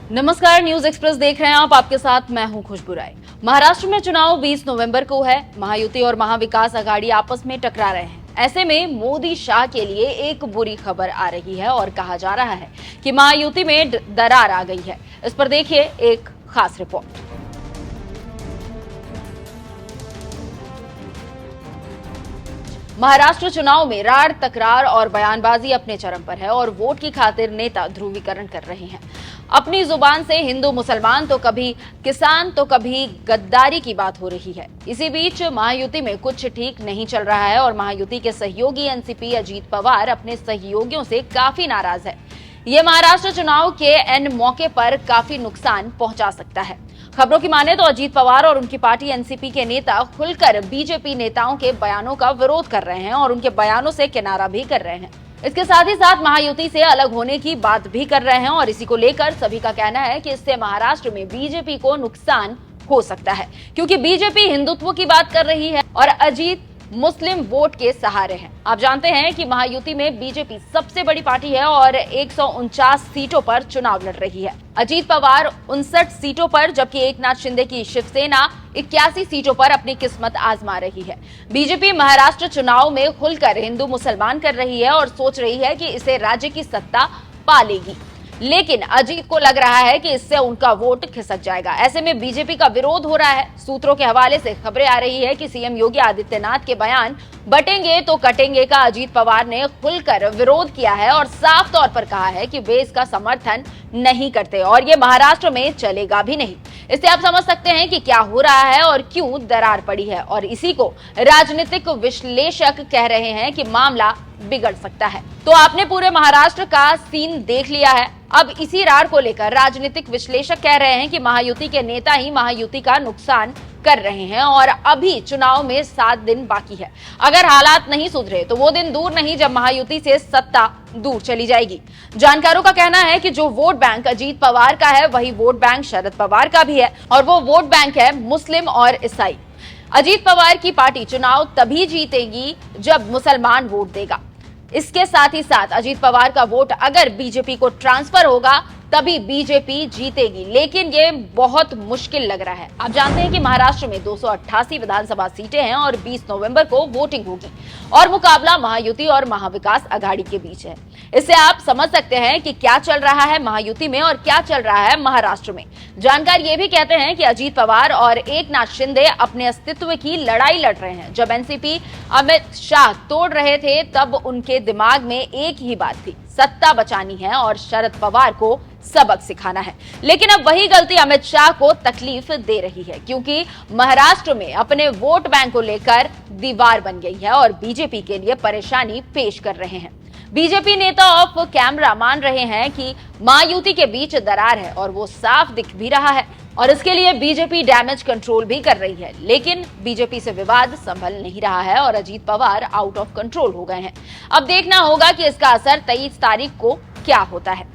नमस्कार, news express देख रहे हैं आप। आपके साथ मैं हूं खुशबू राय। महाराष्ट्र में चुनाव 20 नवंबर को है। महायुति और महाविकास आघाड़ी आपस में टकरा रहे हैं। ऐसे में मोदी शाह के लिए एक बुरी खबर आ रही है और कहा जा रहा है कि महायुति में दरार आ गई है। इस पर देखिए एक खास रिपोर्ट। महाराष्ट्र चुनाव में रार, तकरार और बयानबाजी अपने चरम पर है और वोट की खातिर नेता ध्रुवीकरण कर रहे हैं। अपनी जुबान से हिंदू मुसलमान तो कभी किसान तो कभी गद्दारी की बात हो रही है। इसी बीच महायुति में कुछ ठीक नहीं चल रहा है और महायुति के सहयोगी एनसीपी अजीत पवार अपने सहयोगियों से काफी नाराज है। ये महाराष्ट्र चुनाव के एन मौके पर काफी नुकसान पहुंचा सकता है। खबरों की माने तो अजीत पवार और उनकी पार्टी एनसीपी के नेता खुलकर बीजेपी नेताओं के बयानों का विरोध कर रहे हैं और उनके बयानों से किनारा भी कर रहे हैं। इसके साथ ही साथ महायुति से अलग होने की बात भी कर रहे हैं और इसी को लेकर सभी का कहना है कि इससे महाराष्ट्र में बीजेपी को नुकसान हो सकता है, क्योंकि बीजेपी हिंदुत्व की बात कर रही है और अजीत मुस्लिम वोट के सहारे हैं। आप जानते हैं कि महायुति में बीजेपी सबसे बड़ी पार्टी है और 149 सीटों पर चुनाव लड़ रही है। अजीत पवार 59 सीटों पर, जबकि एकनाथ शिंदे की शिवसेना 81 सीटों पर अपनी किस्मत आजमा रही है। बीजेपी महाराष्ट्र चुनाव में खुलकर हिंदू मुसलमान कर रही है और सोच रही है कि इसे राज्य की सत्ता पा लेगी, लेकिन अजीत को लग रहा है कि इससे उनका वोट खिसक जाएगा। ऐसे में बीजेपी का विरोध हो रहा है। सूत्रों के हवाले से खबरें आ रही है कि सीएम योगी आदित्यनाथ के बयान बटेंगे तो कटेंगे का अजीत पवार ने खुलकर विरोध किया है और साफ तौर पर कहा है कि वे इसका समर्थन नहीं करते और ये महाराष्ट्र में चलेगा भी नहीं। इससे आप समझ सकते हैं कि क्या हो रहा है और क्यों दरार पड़ी है, और इसी को राजनीतिक विश्लेषक कह रहे हैं कि मामला बिगड़ सकता है। तो आपने पूरे महाराष्ट्र का सीन देख लिया है। अब इसी रार को लेकर राजनीतिक विश्लेषक कह रहे हैं कि महायुति के नेता ही महायुति का नुकसान कर रहे हैं और अभी चुनाव में 7 दिन बाकी है। अगर हालात नहीं सुधरे तो वो दिन दूर नहीं जब महायुति से सत्ता दूर चली जाएगी। जानकारों का कहना है कि जो वोट बैंक अजीत पवार का है वही वोट बैंक शरद पवार का भी है, और वो वोट बैंक है मुस्लिम और ईसाई। अजीत पवार की पार्टी चुनाव तभी जीतेगी जब मुसलमान वोट देगा। इसके साथ ही साथ अजीत पवार का वोट अगर बीजेपी को ट्रांसफर होगा तभी बीजेपी जीतेगी, लेकिन ये बहुत मुश्किल लग रहा है। आप जानते हैं कि महाराष्ट्र में 288 विधानसभा सीटें हैं और 20 नवंबर को वोटिंग होगी और मुकाबला महायुति और महाविकास आघाड़ी के बीच है। इससे आप समझ सकते हैं कि क्या चल रहा है महायुति में और क्या चल रहा है महाराष्ट्र में। जानकार ये भी कहते हैं कि अजीत पवार और एकनाथ शिंदे अपने अस्तित्व की लड़ाई लड़ रहे हैं। जब एनसीपी अमित शाह तोड़ रहे थे तब उनके दिमाग में एक ही बात थी, सत्ता बचानी है और शरद पवार को सबक सिखाना है। लेकिन अब वही गलती अमित शाह को तकलीफ दे रही है, क्योंकि महाराष्ट्र में अपने वोट बैंक को लेकर दीवार बन गई है और बीजेपी के लिए परेशानी पेश कर रहे हैं। बीजेपी नेता ऑफ कैमरा मान रहे हैं कि महायुति के बीच दरार है और वो साफ दिख भी रहा है और इसके लिए बीजेपी डैमेज कंट्रोल भी कर रही है। लेकिन बीजेपी से विवाद संभल नहीं रहा है और Ajit Pawar out of control हो गए हैं। अब देखना होगा कि इसका असर 23 तारीख को क्या होता है।